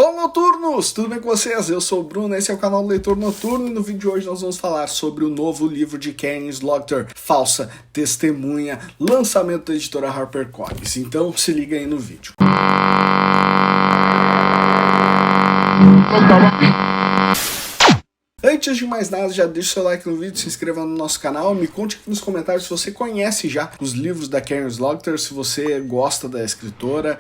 Fala, noturnos! Tudo bem com vocês? Eu sou o Bruno, esse é o canal do Leitor Noturno e no vídeo de hoje nós vamos falar sobre o novo livro de Karen Slaughter, Falsa Testemunha, lançamento da editora HarperCollins. Então se liga aí no vídeo. Antes de mais nada, já deixa o seu like no vídeo, se inscreva no nosso canal, me conte aqui nos comentários se você conhece já os livros da Karen Slaughter, se você gosta da escritora,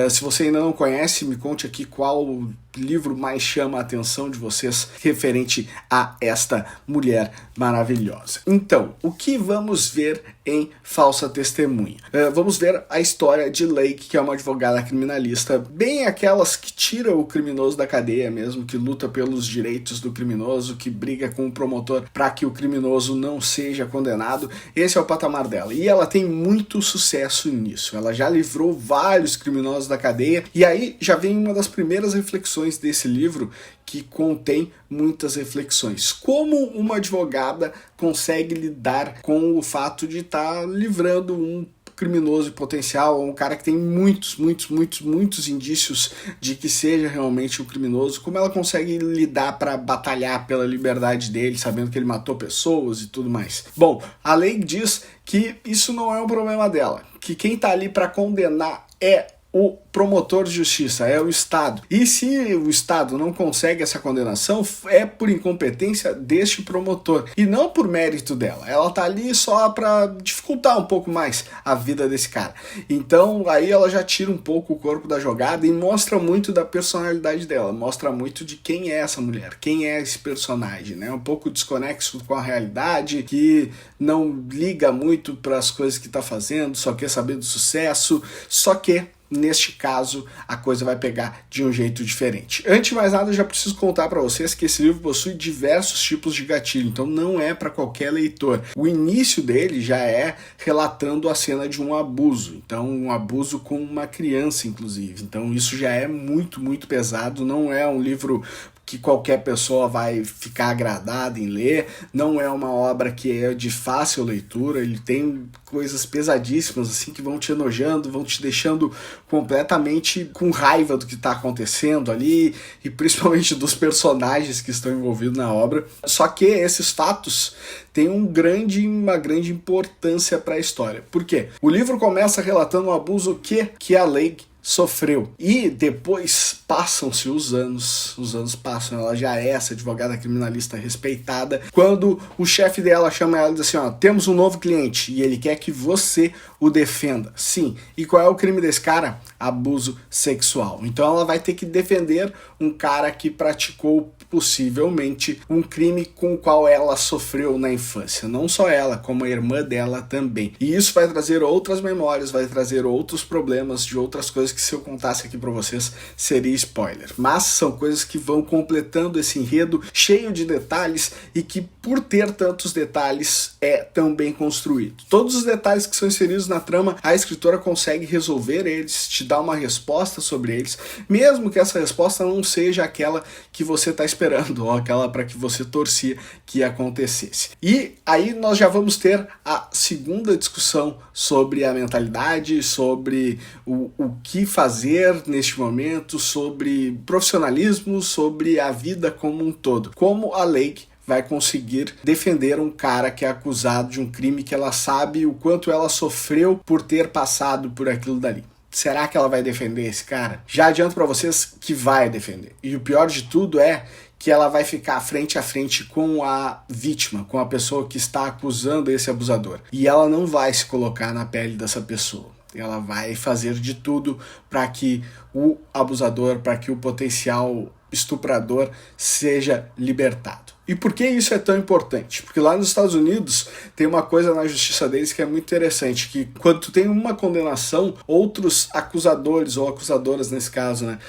se você ainda não conhece, me conte aqui qual livro mais chama a atenção de vocês referente a esta mulher maravilhosa. Então, o que vamos ver em Falsa Testemunha? Vamos ver a história de Lake, que é uma advogada criminalista, bem aquelas que tira o criminoso da cadeia mesmo, que luta pelos direitos do criminoso, que briga com o promotor para que o criminoso não seja condenado. Esse é o patamar dela. E ela tem muito sucesso nisso. Ela já livrou vários criminosos da cadeia. E aí já vem uma das primeiras reflexões desse livro, que contém muitas reflexões. Como uma advogada consegue lidar com o fato de estar livrando um criminoso potencial, um cara que tem muitos indícios de que seja realmente um criminoso, como ela consegue lidar para batalhar pela liberdade dele, sabendo que ele matou pessoas e tudo mais. Bom, a lei diz que isso não é um problema dela, que quem tá ali para condenar é o promotor de justiça, é o Estado. E se o Estado não consegue essa condenação, é por incompetência deste promotor, e não por mérito dela. Ela tá ali só para dificultar um pouco mais a vida desse cara. Então, aí ela já tira um pouco o corpo da jogada e mostra muito da personalidade dela, mostra muito de quem é essa mulher, quem é esse personagem, né? Um pouco desconexo com a realidade, que não liga muito para as coisas que tá fazendo, só quer saber do sucesso, só que neste caso, a coisa vai pegar de um jeito diferente. Antes de mais nada, eu já preciso contar para vocês que esse livro possui diversos tipos de gatilho, então não é para qualquer leitor. O início dele já é relatando a cena de um abuso, então um abuso com uma criança, inclusive. Então isso já é muito pesado, não é um livro que qualquer pessoa vai ficar agradada em ler, não é uma obra que é de fácil leitura, ele tem coisas pesadíssimas assim que vão te enojando, vão te deixando completamente com raiva do que está acontecendo ali, e principalmente dos personagens que estão envolvidos na obra. Só que esses fatos têm uma grande importância para a história. Por quê? O livro começa relatando um abuso que a Lake sofreu, e depois passam-se os anos passam, ela já é essa advogada criminalista respeitada, quando o chefe dela chama ela e diz assim, ó, temos um novo cliente e ele quer que você o defenda. Sim, e qual é o crime desse cara? Abuso sexual. Então ela vai ter que defender um cara que praticou possivelmente um crime com o qual ela sofreu na infância. Não só ela, como a irmã dela também. E isso vai trazer outras memórias, vai trazer outros problemas de outras coisas que se eu contasse aqui pra vocês seria spoiler. Mas são coisas que vão completando esse enredo cheio de detalhes e que por ter tantos detalhes é tão bem construído. Todos os detalhes que são inseridos na trama, a escritora consegue resolver eles, te dar uma resposta sobre eles, mesmo que essa resposta não seja aquela que você está esperando, ou aquela para que você torcia que acontecesse. E aí nós já vamos ter a segunda discussão sobre a mentalidade, sobre o que fazer neste momento, sobre profissionalismo, sobre a vida como um todo. Como a Lake vai conseguir defender um cara que é acusado de um crime que ela sabe o quanto ela sofreu por ter passado por aquilo dali. Será que ela vai defender esse cara? Já adianto para vocês que vai defender. E o pior de tudo é que ela vai ficar frente a frente com a vítima, com a pessoa que está acusando esse abusador. E ela não vai se colocar na pele dessa pessoa. Ela vai fazer de tudo para que o abusador, para que o potencial estuprador seja libertado. E por que isso é tão importante? Porque lá nos Estados Unidos tem uma coisa na justiça deles que é muito interessante, que quando tu tem uma condenação, outros acusadores ou acusadoras nesse caso, né,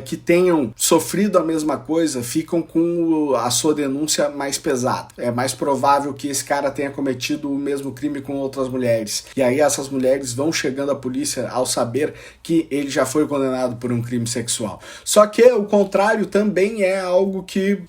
que tenham sofrido a mesma coisa, ficam com a sua denúncia mais pesada. É mais provável que esse cara tenha cometido o mesmo crime com outras mulheres. E aí essas mulheres vão chegando à polícia ao saber que ele já foi condenado por um crime sexual. Só que o contrário também é algo que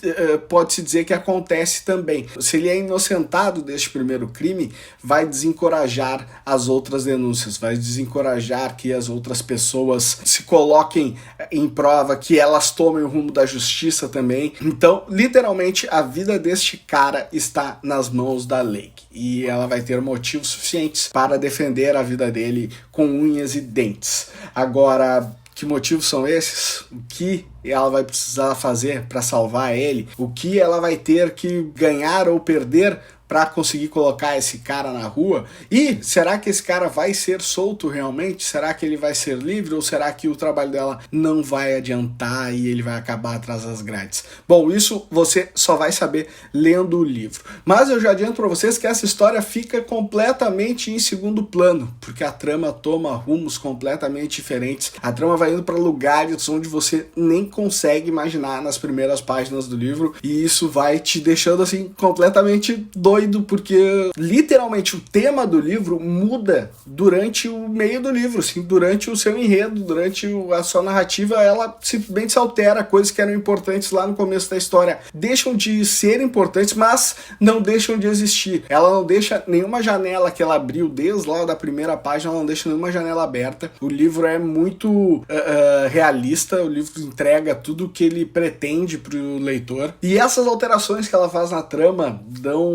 pode-se dizer dizer que acontece também. Se ele é inocentado deste primeiro crime, vai desencorajar as outras denúncias, vai desencorajar que as outras pessoas se coloquem em prova, que elas tomem o rumo da justiça também. Então, literalmente, a vida deste cara está nas mãos da Lake, e ela vai ter motivos suficientes para defender a vida dele com unhas e dentes. Agora, que motivos são esses? O que ela vai precisar fazer para salvar ele? O que ela vai ter que ganhar ou perder para conseguir colocar esse cara na rua? E será que esse cara vai ser solto realmente? Será que ele vai ser livre? Ou será que o trabalho dela não vai adiantar e ele vai acabar atrás das grades? Bom, isso você só vai saber lendo o livro. Mas eu já adianto para vocês que essa história fica completamente em segundo plano, porque a trama toma rumos completamente diferentes. A trama vai indo para lugares onde você nem consegue imaginar nas primeiras páginas do livro, e isso vai te deixando assim completamente doido, porque literalmente o tema do livro muda durante o meio do livro, assim, durante o seu enredo, durante a sua narrativa, ela simplesmente se altera. Coisas que eram importantes lá no começo da história deixam de ser importantes, mas não deixam de existir. Ela não deixa nenhuma janela que ela abriu desde lá da primeira página, ela não deixa nenhuma janela aberta. O livro é muito realista, o livro entrega tudo o que ele pretende pro leitor, e essas alterações que ela faz na trama dão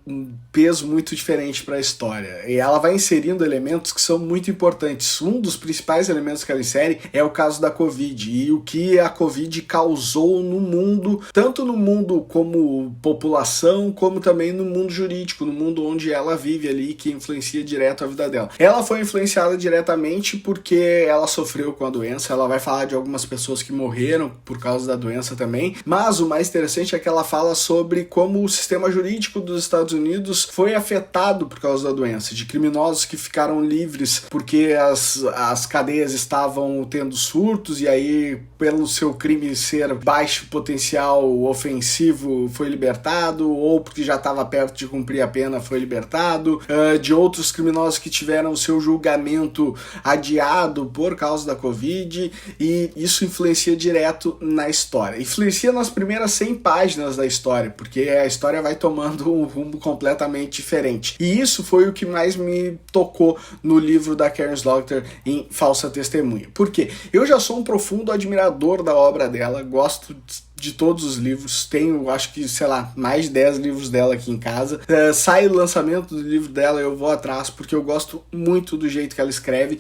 um peso muito diferente para a história, e ela vai inserindo elementos que são muito importantes. Um dos principais elementos que ela insere é o caso da Covid e o que a Covid causou no mundo, tanto no mundo como população, como também no mundo jurídico, no mundo onde ela vive ali, que influencia direto a vida dela. Ela foi influenciada diretamente porque ela sofreu com a doença. Ela vai falar de algumas pessoas que morreram por causa da doença também, mas o mais interessante é que ela fala sobre como o sistema jurídico dos Estados Unidos foi afetado por causa da doença, de criminosos que ficaram livres porque as cadeias estavam tendo surtos, e aí, pelo seu crime ser baixo potencial ofensivo, foi libertado, ou porque já estava perto de cumprir a pena, foi libertado, de outros criminosos que tiveram o seu julgamento adiado por causa da Covid, e isso influencia direto na história. Influencia nas primeiras 100 páginas da história, porque a história vai tomando um rumo completamente diferente. E isso foi o que mais me tocou no livro da Karen Slaughter, em Falsa Testemunha. Por quê? Eu já sou um profundo admirador da obra dela, gosto de todos os livros, tenho, acho que, sei lá, mais de 10 livros dela aqui em casa. Sai o lançamento do livro dela, eu vou atrás, porque eu gosto muito do jeito que ela escreve.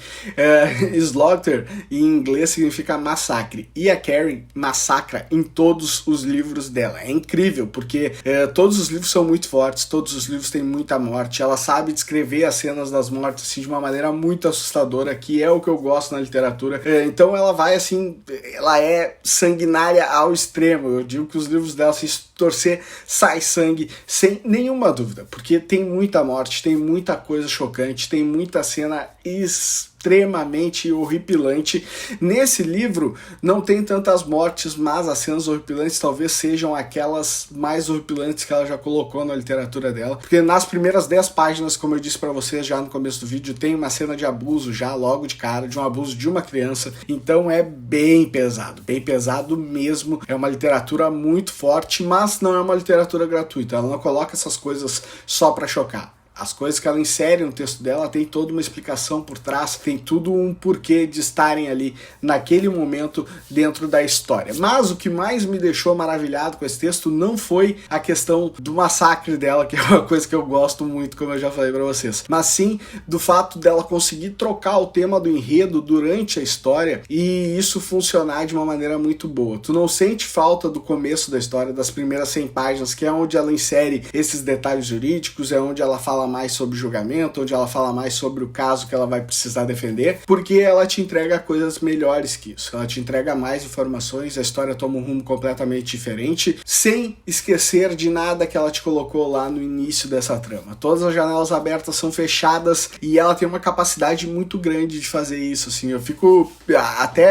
Slaughter, em inglês, significa massacre, e a Karen massacra em todos os livros dela. É incrível, porque todos os livros são muito fortes, todos os livros têm muita morte, ela sabe descrever as cenas das mortes assim, de uma maneira muito assustadora, que é o que eu gosto na literatura. Então ela vai assim, ela é sanguinária ao extremo. Eu digo que os livros dela, se torcer, sai sangue, sem nenhuma dúvida, porque tem muita morte, tem muita coisa chocante, tem muita cena extremamente horripilante. Nesse livro não tem tantas mortes, mas as cenas horripilantes talvez sejam aquelas mais horripilantes que ela já colocou na literatura dela, porque nas primeiras 10 páginas, como eu disse pra vocês já no começo do vídeo, tem uma cena de abuso já logo de cara, de um abuso de uma criança. Então é bem pesado mesmo. É uma literatura muito forte, mas não é uma literatura gratuita. Ela não coloca essas coisas só pra chocar. As coisas que ela insere no texto dela tem toda uma explicação por trás, tem tudo um porquê de estarem ali naquele momento dentro da história. Mas o que mais me deixou maravilhado com esse texto não foi a questão do massacre dela, que é uma coisa que eu gosto muito, como eu já falei pra vocês, mas sim do fato dela conseguir trocar o tema do enredo durante a história e isso funcionar de uma maneira muito boa. Tu não sente falta do começo da história, das primeiras 100 páginas, que é onde ela insere esses detalhes jurídicos, é onde ela fala mais sobre julgamento, onde ela fala mais sobre o caso que ela vai precisar defender, porque ela te entrega coisas melhores que isso, ela te entrega mais informações, a história toma um rumo completamente diferente, sem esquecer de nada que ela te colocou lá no início dessa trama. Todas as janelas abertas são fechadas e ela tem uma capacidade muito grande de fazer isso, assim. Eu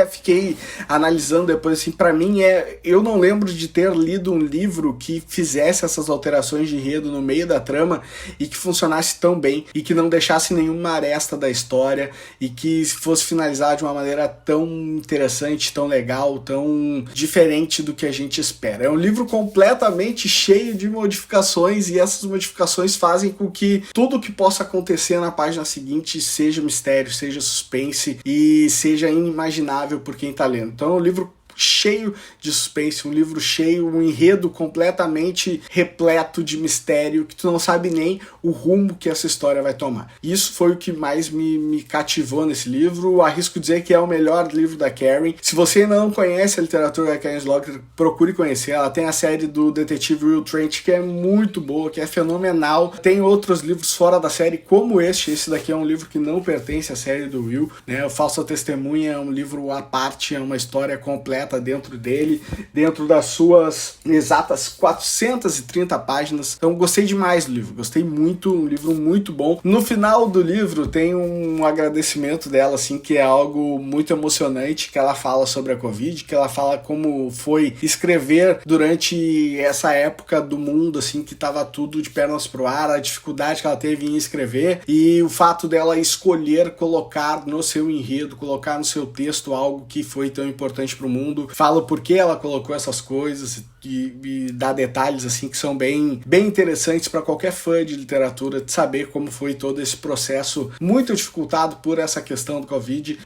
fiquei analisando depois, assim, pra mim eu não lembro de ter lido um livro que fizesse essas alterações de enredo no meio da trama e que funcionasse funcionasse tão bem e que não deixasse nenhuma aresta da história e que fosse finalizar de uma maneira tão interessante, tão legal, tão diferente do que a gente espera. É um livro completamente cheio de modificações e essas modificações fazem com que tudo que possa acontecer na página seguinte seja mistério, seja suspense e seja inimaginável por quem está lendo. Então é um livro cheio de suspense, um livro cheio, um enredo completamente repleto de mistério que tu não sabe nem o rumo que essa história vai tomar. Isso foi o que mais me cativou nesse livro. Arrisco dizer que é o melhor livro da Karen. Se você ainda não conhece a literatura da Karen Slaughter, procure conhecer. Ela tem a série do detetive Will Trent, que é muito boa, que é fenomenal. Tem outros livros fora da série, como este. Esse daqui é um livro que não pertence à série do Will, né? O Falsa Testemunha é um livro à parte, é uma história completa dentro dele, dentro das suas exatas 430 páginas. Então gostei demais do livro, gostei muito, um livro muito bom. No final do livro tem um agradecimento dela, assim, que é algo muito emocionante, que ela fala sobre a Covid, que ela fala como foi escrever durante essa época do mundo, assim, que tava tudo de pernas pro ar, a dificuldade que ela teve em escrever e o fato dela escolher colocar no seu enredo, colocar no seu texto algo que foi tão importante pro mundo. Fala por que ela colocou essas coisas e dá detalhes assim que são bem interessantes para qualquer fã de literatura de saber como foi todo esse processo muito dificultado por essa questão do Covid,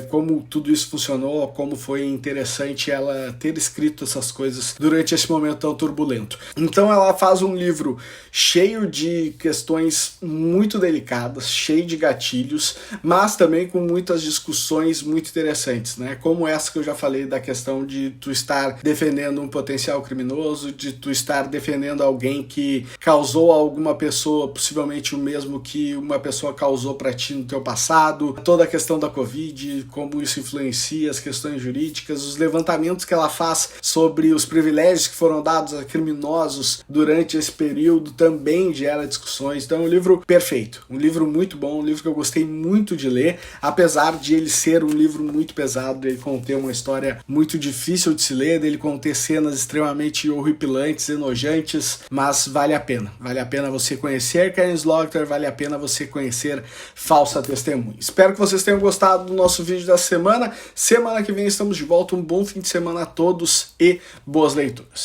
como tudo isso funcionou, como foi interessante ela ter escrito essas coisas durante esse momento tão turbulento. Então ela faz um livro cheio de questões muito delicadas, cheio de gatilhos, mas também com muitas discussões muito interessantes, né? Como essa que eu já falei da questão de tu estar defendendo um potencial criminoso, de tu estar defendendo alguém que causou a alguma pessoa possivelmente o mesmo que uma pessoa causou para ti no teu passado, toda a questão da Covid, como isso influencia as questões jurídicas, os levantamentos que ela faz sobre os privilégios que foram dados a criminosos durante esse período também gera discussões. Então é um livro perfeito, um livro muito bom, um livro que eu gostei muito de ler, apesar de ele ser um livro muito pesado, ele conter uma história muito difícil de se ler, dele conter cenas extremamente horripilantes, enojantes, mas vale a pena você conhecer Karen Slaughter, vale a pena você conhecer Falsa Testemunha. Espero que vocês tenham gostado do nosso vídeo da semana que vem estamos de volta, um bom fim de semana a todos e boas leituras.